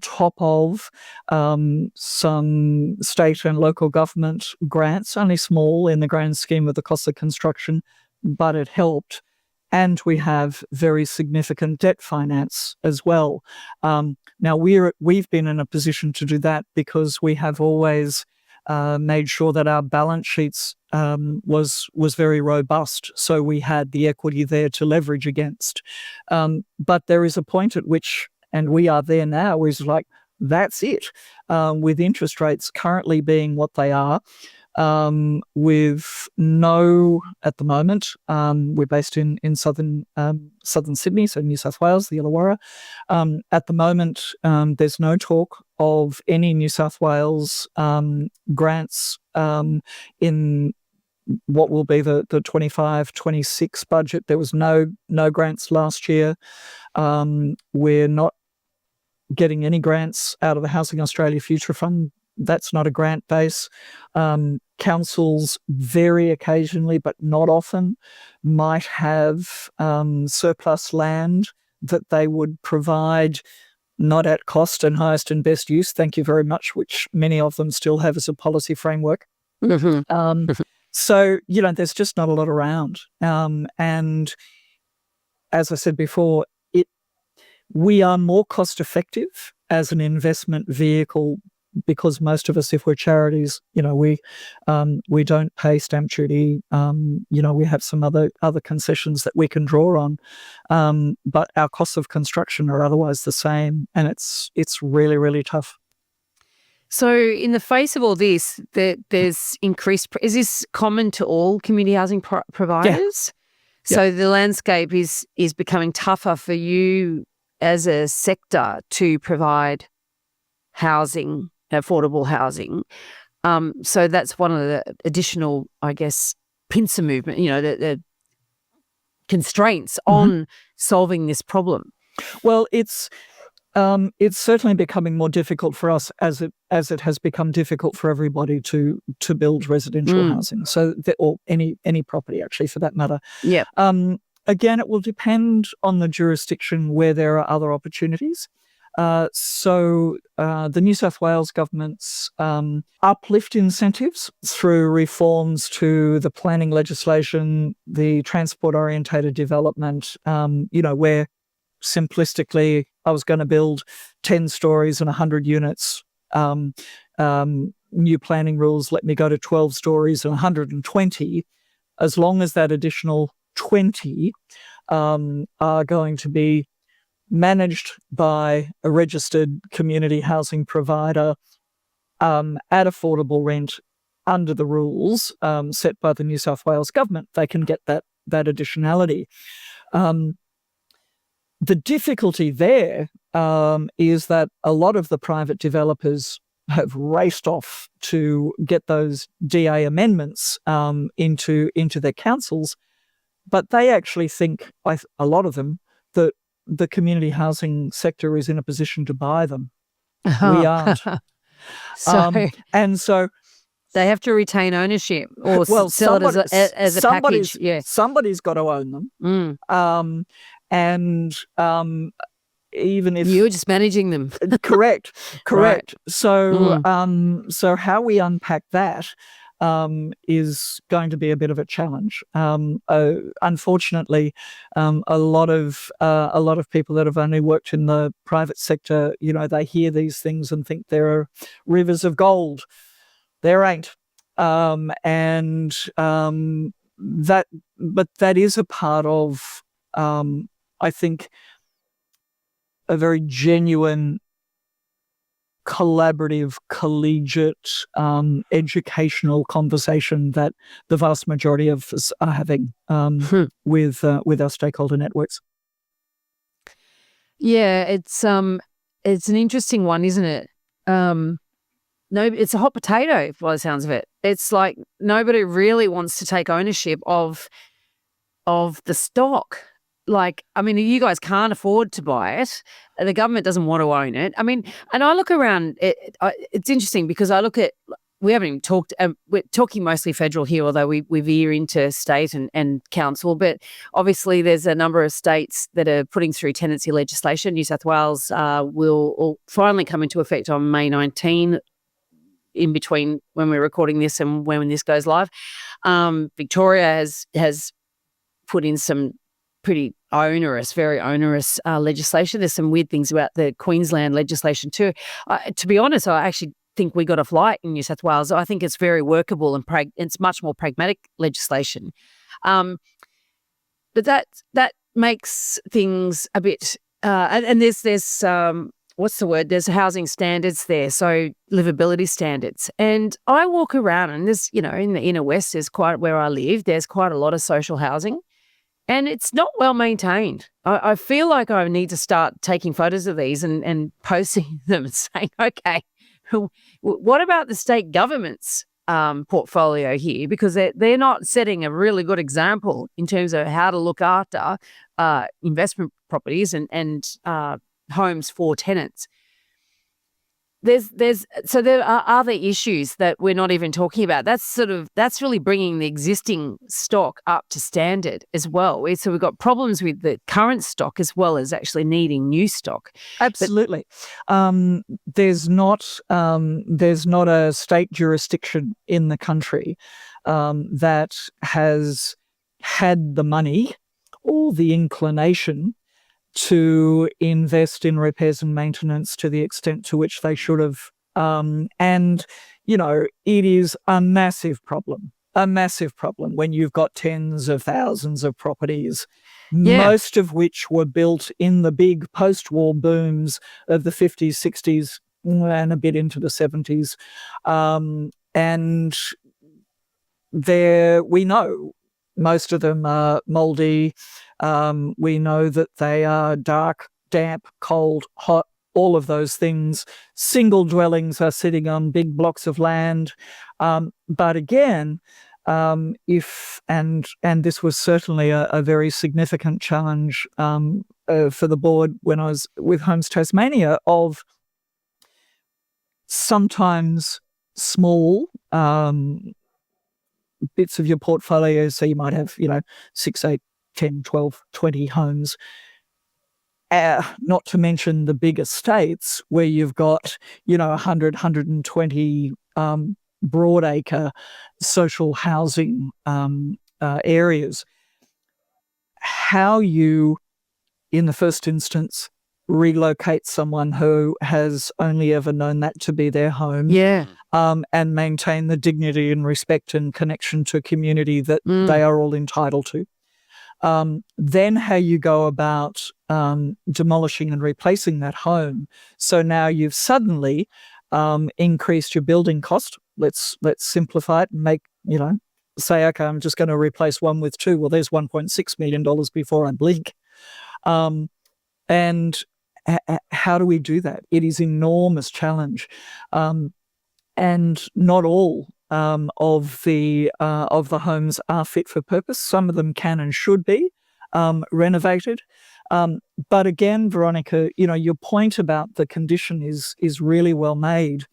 [SPEAKER 4] top of some state and local government grants, only small in the grand scheme of the cost of construction, but it helped. And we have very significant debt finance as well. Now, we've been in a position to do that because we have always made sure that our balance sheets was very robust. So we had the equity there to leverage against. But there is a point at which, and we are there now, is like, that's it. With interest rates currently being what they are, with no, at the moment, we're based in southern Sydney, so New South Wales, the Illawarra. At the moment, there's no talk of any New South Wales grants in what will be the 25-26 budget. There was no grants last year. We're not getting any grants out of the Housing Australia Future Fund. That's not a grant base. Councils very occasionally, but not often, might have surplus land that they would provide, not at cost and highest and best use, thank you very much, which many of them still have as a policy framework. So, there's just not a lot around. And as I said before, we are more cost effective as an investment vehicle because most of us, if we're charities, we don't pay stamp duty. We have some other concessions that we can draw on, but our costs of construction are otherwise the same, and it's really, really tough.
[SPEAKER 1] So, in the face of all this, there's increased. Is this common to all community housing providers? Yeah. So the landscape is becoming tougher for you as a sector to provide housing, affordable housing. So that's one of the additional, I guess, pincer movement, the constraints on solving this problem.
[SPEAKER 4] Well, it's certainly becoming more difficult for us as it has become difficult for everybody to build residential housing. So or any property actually, for that matter.
[SPEAKER 1] Yeah.
[SPEAKER 4] Again, it will depend on the jurisdiction where there are other opportunities. So the New South Wales government's uplift incentives through reforms to the planning legislation, the transport-orientated development, where simplistically I was going to build 10 stories and 100 units. New planning rules let me go to 12 stories and 120, as long as that additional 20 are going to be managed by a registered community housing provider at affordable rent under the rules set by the New South Wales government. They can get that additionality. The difficulty there is that a lot of the private developers have raced off to get those DA amendments into their councils, but they actually think, a lot of them, that the community housing sector is in a position to buy them. We aren't. So
[SPEAKER 1] they have to retain ownership or sell it as a package. Yeah.
[SPEAKER 4] Somebody's got to own them. Even if
[SPEAKER 1] you're just managing them.
[SPEAKER 4] correct.
[SPEAKER 1] Right.
[SPEAKER 4] So so how we unpack that is going to be a bit of a challenge. Unfortunately, a lot of people that have only worked in the private sector, they hear these things and think there are rivers of gold. There ain't. That but that is a part of, I think, a very genuine, collaborative, collegiate, educational conversation that the vast majority of us are having with our stakeholder networks.
[SPEAKER 1] Yeah, it's an interesting one, isn't it? No, it's a hot potato by the sounds of it. It's like nobody really wants to take ownership of the stock. Like, I mean, you guys can't afford to buy it. The government doesn't want to own it. I mean, and I look around, it's interesting because I look at, we haven't even talked, we're talking mostly federal here, although we veer into state and council. But obviously there's a number of states that are putting through tenancy legislation. New South Wales will finally come into effect on May 19, in between when we're recording this and when this goes live. Victoria has put in some pretty very onerous legislation. There's some weird things about the Queensland legislation too. To be honest, I actually think we got a flight in New South Wales. I think it's very workable and it's much more pragmatic legislation. But that makes things a bit and there's what's the word? There's housing standards there, so livability standards. And I walk around and there's, in the inner west, where I live, there's quite a lot of social housing. And it's not well maintained. I feel like I need to start taking photos of these and posting them and saying, okay, what about the state government's portfolio here? Because they're not setting a really good example in terms of how to look after investment properties and homes for tenants. So there are other issues that we're not even talking about. That's really bringing the existing stock up to standard as well. So we've got problems with the current stock as well as actually needing new stock.
[SPEAKER 4] Absolutely. There's not a state jurisdiction in the country that has had the money or the inclination to invest in repairs and maintenance to the extent to which they should have. And, it is a massive problem when you've got tens of thousands of properties, most of which were built in the big post-war booms of the 50s, 60s, and a bit into the 70s. And we know most of them are mouldy. We know that they are dark, damp, cold, hot, all of those things. Single dwellings are sitting on big blocks of land. But again, and this was certainly a very significant challenge for the board when I was with Homes Tasmania, of sometimes small bits of your portfolio. So you might have, 6, 8, 10, 12, 20 homes, not to mention the big estates where you've got, 100, 120 broadacre social housing areas. How you, in the first instance, relocate someone who has only ever known that to be their home, and maintain the dignity and respect and connection to community that they are all entitled to. Then how you go about demolishing and replacing that home. So now you've suddenly increased your building cost. Let's simplify it and make, say, okay, I'm just going to replace one with two. Well, there's $1.6 million before I blink. And how do we do that? It is an enormous challenge. And not all of the homes are fit for purpose. Some of them can and should be renovated. But again, Veronica, your point about the condition is really well made.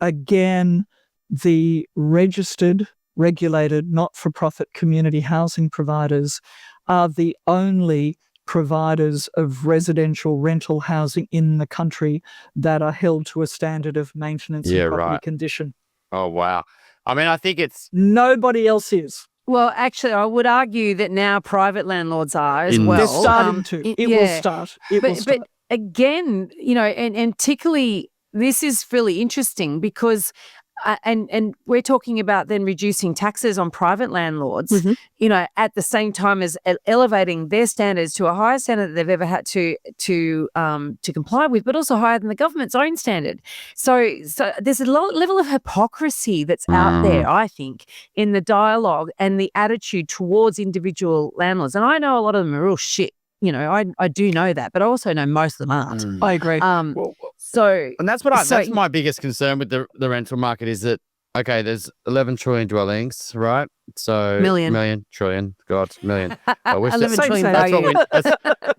[SPEAKER 4] Again, the registered, regulated, not-for-profit community housing providers are the only providers of residential rental housing in the country that are held to a standard of maintenance and property condition.
[SPEAKER 3] Oh, wow. I mean, I think it's...
[SPEAKER 4] Nobody else is.
[SPEAKER 1] Well, actually, I would argue that now private landlords are as well.
[SPEAKER 4] They're starting to. It will start.
[SPEAKER 1] But again, and particularly, this is really interesting because And we're talking about then reducing taxes on private landlords, at the same time as elevating their standards to a higher standard that they've ever had to comply with, but also higher than the government's own standard. So there's a level of hypocrisy that's out there, I think, in the dialogue and the attitude towards individual landlords. And I know a lot of them are real shit. I do know that, but I also know most of them aren't.
[SPEAKER 4] I agree.
[SPEAKER 3] And that's that's my biggest concern with the rental market is that, okay, there's 11 trillion dwellings, right? So million, trillion, God, million. I wish
[SPEAKER 1] 11 trillion value.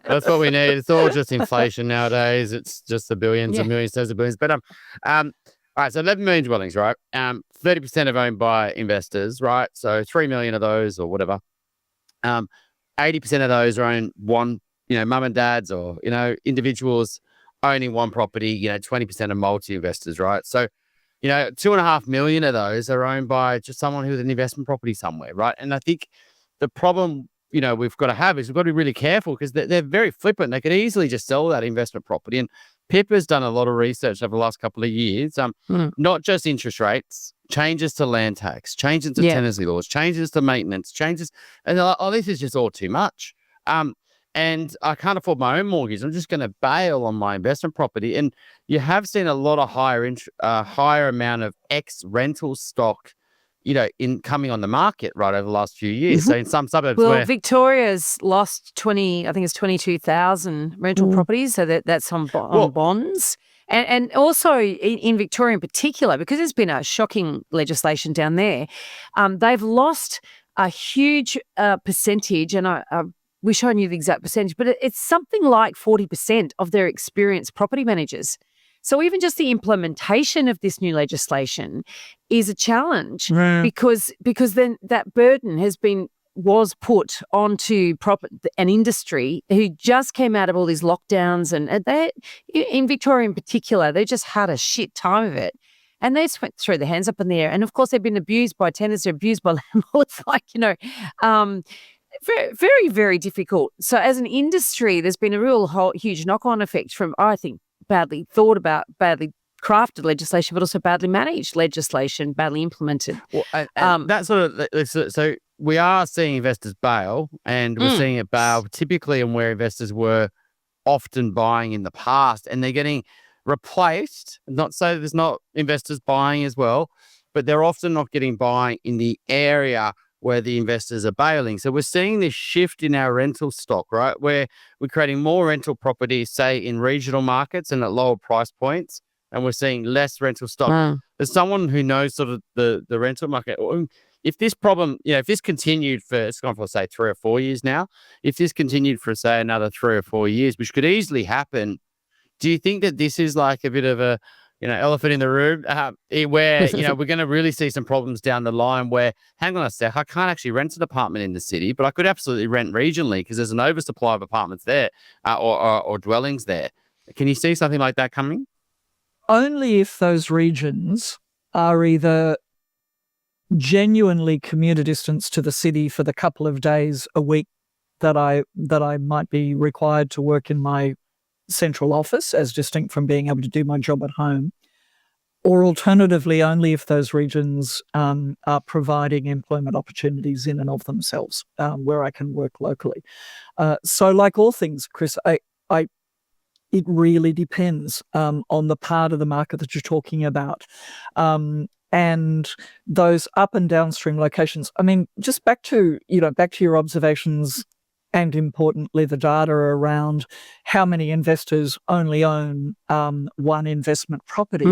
[SPEAKER 3] That's what we need. It's all just inflation nowadays. It's just the billions and millions, tens of billions. But all right, so 11 million dwellings, right? 30% are owned by investors, right? So 3 million of those or whatever. 80% of those are owned one, mum and dads or, individuals owning one property, 20% are multi-investors, right? So, 2.5 million of those are owned by just someone who's an investment property somewhere, right? And I think the problem, we've got to have is we've got to be really careful because they're very flippant. They could easily just sell that investment property. And PIP has done a lot of research over the last couple of years, not just interest rates, changes to land tax, changes to tenancy laws, changes to maintenance, changes. And they're like, oh, this is just all too much. And I can't afford my own mortgage. I'm just going to bail on my investment property. And you have seen a lot of higher amount of ex-rental stock, in coming on the market right over the last few years. So in some suburbs,
[SPEAKER 1] Victoria's lost 22,000 rental properties. So that's on bonds. And also in Victoria in particular, because there's been a shocking legislation down there, they've lost a huge percentage, and I wish I knew the exact percentage, but it's something like 40% of their experienced property managers. So even just the implementation of this new legislation is a challenge because then that burden was put onto an industry who just came out of all these lockdowns, and they, in Victoria in particular, they just had a shit time of it. And they just went through their hands up in the air. And of course, they've been abused by tenants, they're abused by landlords, very, very, very difficult. So as an industry, there's been a huge knock-on effect from, I think, badly thought about, badly crafted legislation, but also badly managed legislation, badly implemented.
[SPEAKER 3] Well, that sort of, so we are seeing investors bail, and we're seeing it bail typically in where investors were often buying in the past, and they're getting replaced. Not so there's not investors buying as well, but they're often not getting buying in the area where the investors are bailing. So we're seeing this shift in our rental stock, right? Where we're creating more rental properties, say in regional markets and at lower price points, and we're seeing less rental stock. As someone who knows sort of the rental market, if this problem, if this continued for, it's gone for say 3 or 4 years now, if this continued for say another 3 or 4 years, which could easily happen, do you think that this is like a bit of a, elephant in the room where, we're going to really see some problems down the line where, hang on a sec, I can't actually rent an apartment in the city, but I could absolutely rent regionally because there's an oversupply of apartments there or dwellings there. Can you see something like that coming?
[SPEAKER 4] Only if those regions are either genuinely commuter distance to the city for the couple of days a week that I might be required to work in my central office, as distinct from being able to do my job at home, or alternatively only if those regions are providing employment opportunities in and of themselves, where I can work locally. So like all things, Chris, it really depends on the part of the market that you're talking about. And those up and downstream locations. I mean, just back to your observations, and importantly, the data around how many investors only own one investment property.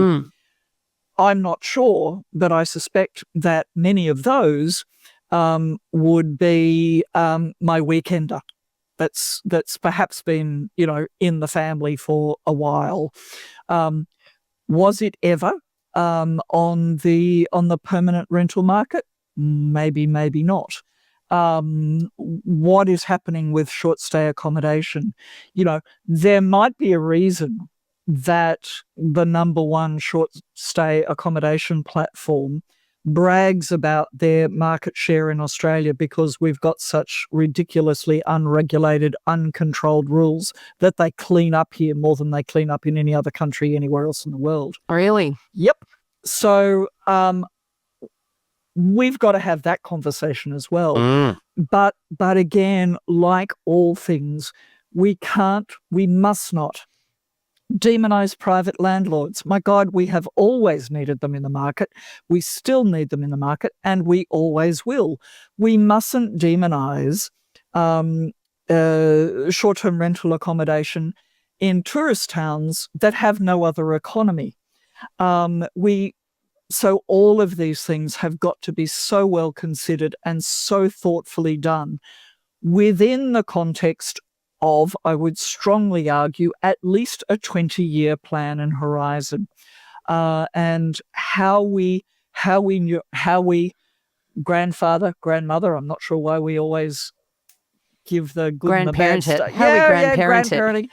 [SPEAKER 4] I'm not sure, but I suspect that many of those would be my weekender. That's perhaps been, in the family for a while. Was it ever on the permanent rental market? Maybe not. What is happening with short stay accommodation? There might be a reason that the number one short stay accommodation platform brags about their market share in Australia because we've got such ridiculously unregulated, uncontrolled rules that they clean up here more than they clean up in any other country anywhere else in the world.
[SPEAKER 1] Really?
[SPEAKER 4] Yep. So we've got to have that conversation as well. But again, like all things, we must not demonize private landlords. My God, we have always needed them in the market. We still need them in the market, and we always will. We mustn't demonize short-term rental accommodation in tourist towns that have no other economy. So all of these things have got to be so well considered and so thoughtfully done within the context of, I would strongly argue, at least a 20-year plan and horizon. And how we grandfather, grandmother, I'm not sure why we always give the good and the bad stuff.
[SPEAKER 1] Grandparenting.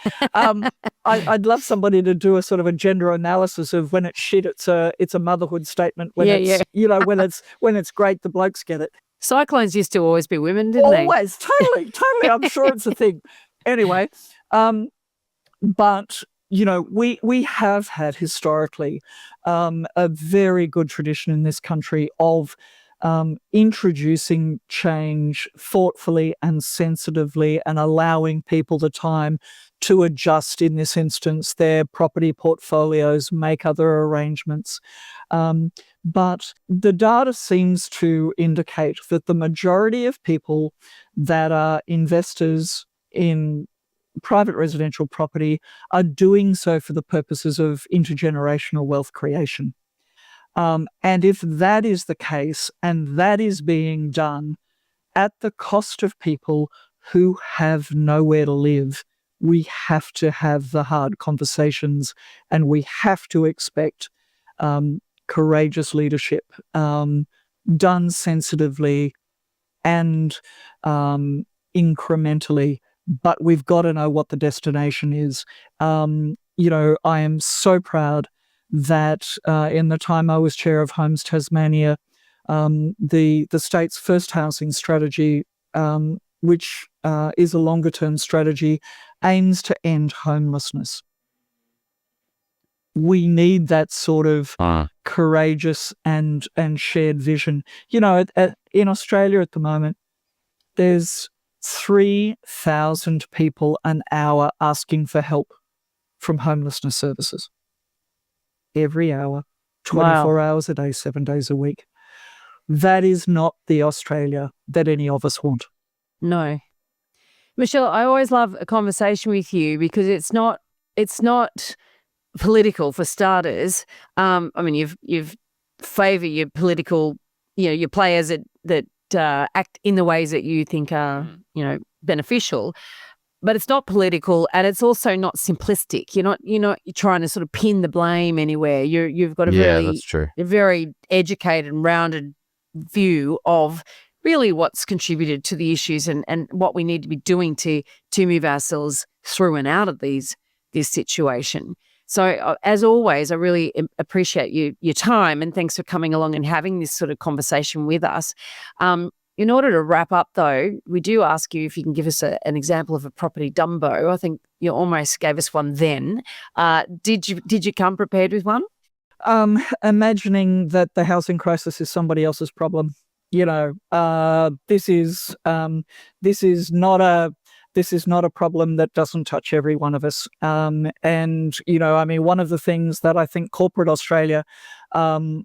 [SPEAKER 4] I'd love somebody to do a sort of a gender analysis of when it's shit, it's a motherhood statement. When when it's great, the blokes get it.
[SPEAKER 1] Cyclones used to always be women, didn't they?
[SPEAKER 4] Always, totally. I'm sure it's a thing. Anyway, but we have had historically a very good tradition in this country of introducing change thoughtfully and sensitively and allowing people the time to adjust, in this instance, their property portfolios, make other arrangements. But the data seems to indicate that the majority of people that are investors in private residential property are doing so for the purposes of intergenerational wealth creation. And if that is the case, and that is being done at the cost of people who have nowhere to live, we have to have the hard conversations, and we have to expect courageous leadership done sensitively and incrementally. But we've got to know what the destination is. I am so proud that in the time I was chair of Homes Tasmania, the state's first housing strategy, which is a longer term strategy, aims to end homelessness. We need that sort of courageous and shared vision. In Australia at the moment, there's 3,000 people an hour asking for help from homelessness services. Every hour, 24 hours a day, 7 days a week. That is not the Australia that any of us want.
[SPEAKER 1] No. Michele, I always love a conversation with you because it's not political, for starters. You've favour your political, your players that act in the ways that you think are, beneficial. But it's not political, and it's also not simplistic. You're not trying to sort of pin the blame anywhere. You've got a very educated and rounded view of really what's contributed to the issues and what we need to be doing to move ourselves through and out of this situation. So as always, I really appreciate your time, and thanks for coming along and having this sort of conversation with us. In order to wrap up, though, we do ask you if you can give us an example of a property dumbo. I think you almost gave us one then. Did you come prepared with one?
[SPEAKER 4] Imagining that the housing crisis is somebody else's problem. This is not a problem that doesn't touch every one of us. One of the things that I think corporate Australia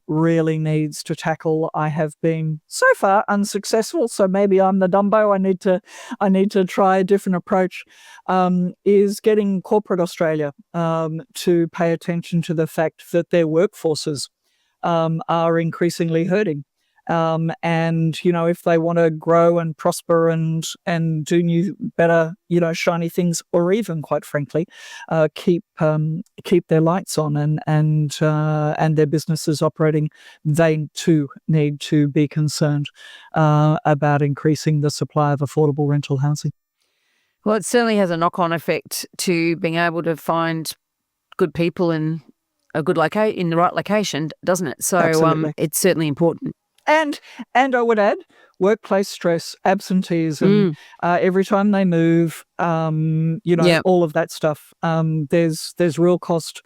[SPEAKER 4] really needs to tackle, I have been so far unsuccessful, so maybe I'm the dumbo. I need to try a different approach, is getting corporate Australia to pay attention to the fact that their workforces are increasingly hurting. If they want to grow and prosper and do new, better, shiny things, or even, quite frankly, keep their lights on and their businesses operating, they too need to be concerned about increasing the supply of affordable rental housing.
[SPEAKER 1] Well, it certainly has a knock-on effect to being able to find good people in a good in the right location, doesn't it? So it's certainly important.
[SPEAKER 4] And I would add workplace stress, absenteeism, every time they move, all of that stuff. There's real cost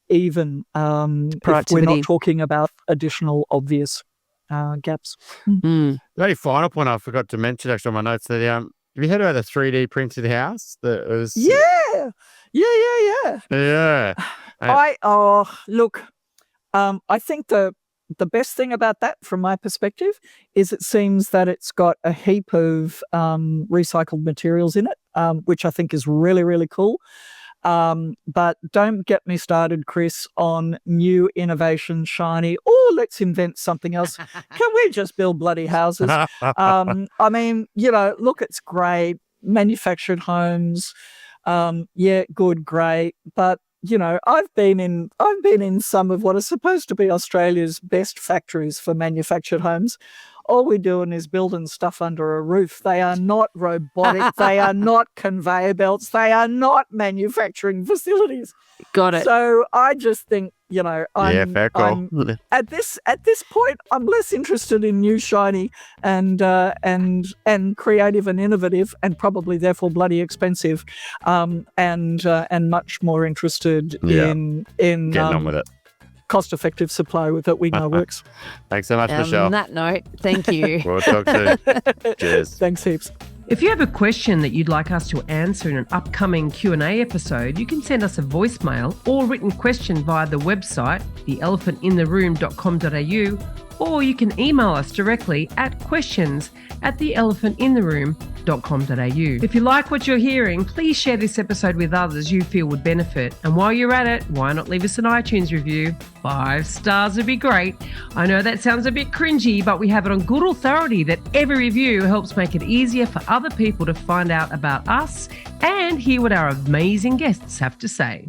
[SPEAKER 4] even if we're
[SPEAKER 1] Productivity.
[SPEAKER 4] not talking about additional obvious gaps.
[SPEAKER 1] Mm.
[SPEAKER 3] The only final point I forgot to mention actually on my notes, that have you heard about the 3D printed house? That was
[SPEAKER 4] Yeah.
[SPEAKER 3] yeah.
[SPEAKER 4] I think the best thing about that, from my perspective, is it seems that it's got a heap of recycled materials in it, which I think is really, really cool. But don't get me started, Chris, on new innovation, shiny. Oh, let's invent something else. Can we just build bloody houses? I mean, look, it's great. Manufactured homes, good, great. But I've been in some of what are supposed to be Australia's best factories for manufactured homes. All we're doing is building stuff under a roof. They are not robotic. They are not conveyor belts. They are not manufacturing facilities.
[SPEAKER 1] Got it.
[SPEAKER 4] So I just think,
[SPEAKER 3] fair call.
[SPEAKER 4] at this point, I'm less interested in new, shiny, and creative and innovative, and probably therefore bloody expensive, and much more interested in
[SPEAKER 3] Getting on with it.
[SPEAKER 4] cost-effective supply that we know works.
[SPEAKER 3] Thanks so much, Michelle.
[SPEAKER 1] On that note, thank you.
[SPEAKER 3] We'll talk soon. Cheers.
[SPEAKER 4] Thanks heaps.
[SPEAKER 2] If you have a question that you'd like us to answer in an upcoming Q&A episode, you can send us a voicemail or written question via the website, theelephantintheroom.com.au, or you can email us directly at questions@theelephantintheroom.com.au. If you like what you're hearing, please share this episode with others you feel would benefit. And while you're at it, why not leave us an iTunes review? 5 stars would be great. I know that sounds a bit cringy, but we have it on good authority that every review helps make it easier for other people to find out about us and hear what our amazing guests have to say.